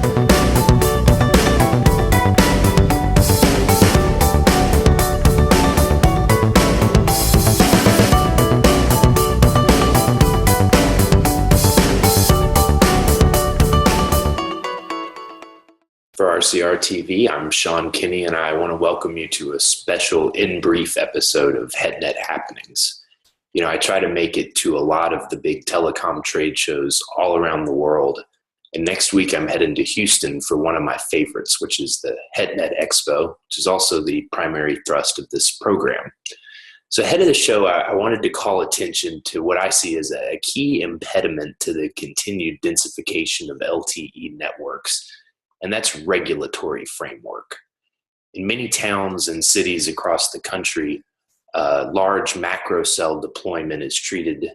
For RCR TV, I'm Sean Kinney, and I want to welcome you to a special in-brief episode of HetNet Happenings. You know, I try to make it to a lot of the big telecom trade shows all around the world. And next week, I'm heading to Houston for one of my favorites, which is the HetNet Expo, which is also the primary thrust of this program. So ahead of the show, I wanted to call attention to what I see as a key impediment to the continued densification of LTE networks, and that's regulatory framework. In many towns and cities across the country, large macro cell deployment is treated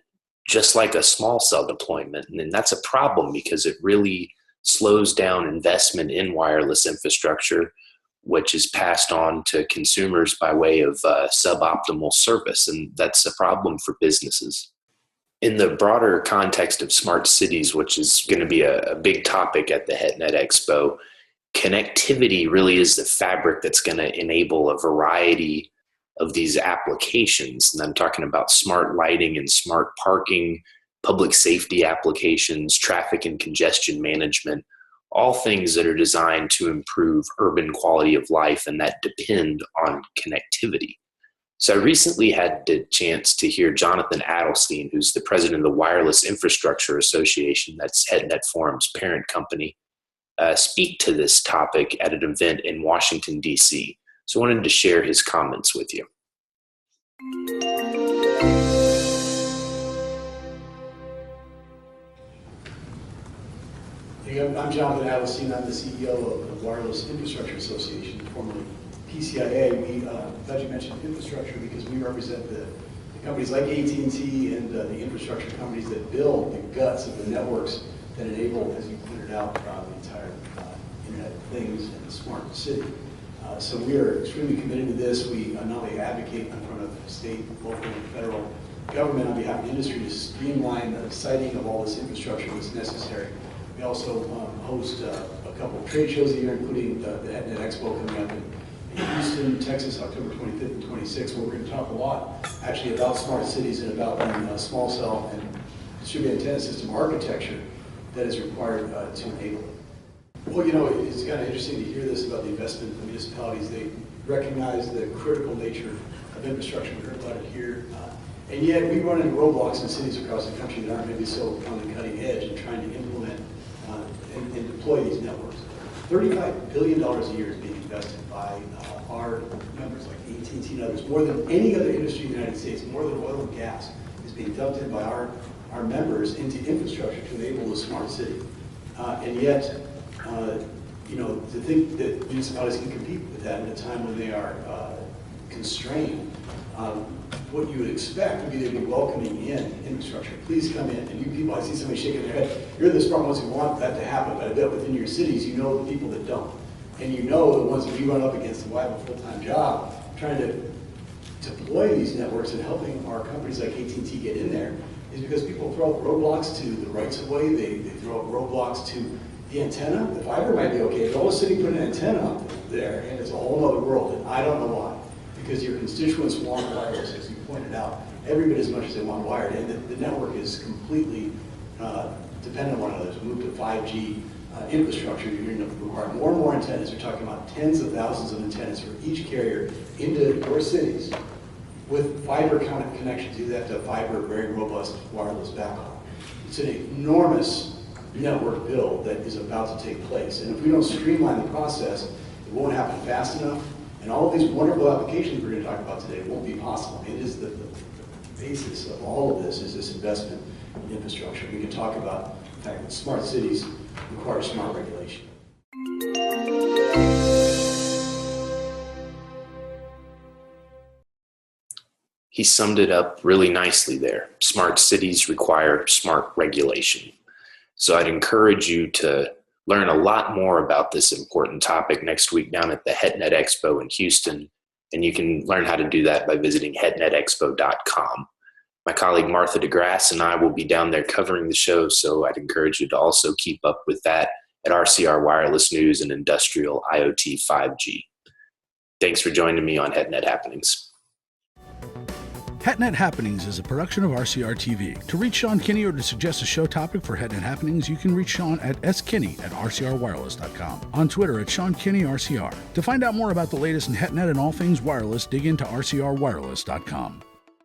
just like a small cell deployment, and that's a problem because it really slows down investment in wireless infrastructure, which is passed on to consumers by way of suboptimal service, and that's a problem for businesses. In the broader context of smart cities, which is going to be a big topic at the HetNet Expo, connectivity really is the fabric that's going to enable a variety of these applications. And I'm talking about smart lighting and smart parking, public safety applications, traffic and congestion management, all things that are designed to improve urban quality of life and that depend on connectivity. So I recently had the chance to hear Jonathan Adelstein, who's the president of the Wireless Infrastructure Association, that's HetNet Forum's parent company, speak to this topic at an event in Washington, D.C. So I wanted to share his comments with you. Hey, I'm Jonathan Adelstein. I'm the CEO of the Wireless Infrastructure Association, formerly PCIA. Glad you mentioned infrastructure because we represent the companies like AT&T and the infrastructure companies that build the guts of the networks that enable, as you pointed out, the entire Internet of Things and the smart city. So we are extremely committed to this. We not only advocate in front of state, local, and federal government on behalf of industry to streamline the siting of all this infrastructure that's necessary. We also host a couple of trade shows a year, including the HetNet Expo coming up in Houston, Texas, October 25th and 26th, where we're going to talk a lot actually about smart cities and about the small cell and distributed antenna system architecture that is required to enable it. Well, you know, it's kind of interesting to hear this about the investment of the municipalities. They recognize the critical nature of infrastructure. We heard about it here. And yet we run into roadblocks in cities across the country that aren't maybe so on the cutting edge in trying to implement and deploy these networks. $35 billion a year is being invested by our members like AT&T and others. More than any other industry in the United States, more than oil and gas, is being dumped in by our members into infrastructure to enable a smart city. And yet, you know, to think that municipalities can compete with that at a time when they are constrained, what you would expect would be they'd be welcoming in infrastructure. Please come in. And you people, I see somebody shaking their head. You're the smart ones who want that to happen, but I bet within your cities you know the people that don't. And you know the ones that you run up against who have a full-time job trying to deploy these networks and helping our companies like AT&T get in there is because people throw up roadblocks to the rights of way, they throw up roadblocks to the antenna. The fiber might be okay, but all of a sudden you put an antenna up there and it's a whole other world, and I don't know why. Because your constituents want wireless, as you pointed out, every bit as much as they want wired, and the network is completely dependent on one another. As we move to 5G infrastructure, you're going to require more and more antennas. You're talking about tens of thousands of antennas for each carrier into your cities with fiber connections. You have to have fiber, very robust wireless backhaul. It's an enormous network build that is about to take place. And if we don't streamline the process, it won't happen fast enough. And all of these wonderful applications we're going to talk about today won't be possible. It is the basis of all of this is this investment in infrastructure. We can talk about the fact that smart cities require smart regulation. He summed it up really nicely there. Smart cities require smart regulation. So I'd encourage you to learn a lot more about this important topic next week down at the HetNet Expo in Houston, and you can learn how to do that by visiting hetnetexpo.com. My colleague Martha DeGrasse and I will be down there covering the show, so I'd encourage you to also keep up with that at RCR Wireless News and Industrial IoT 5G. Thanks for joining me on HetNet Happenings. HetNet Happenings is a production of RCR TV. To reach Sean Kinney or to suggest a show topic for HetNet Happenings, you can reach Sean at skinney@rcrwireless.com, on Twitter at Sean Kinney RCR. To find out more about the latest in HetNet and all things wireless, dig into rcrwireless.com.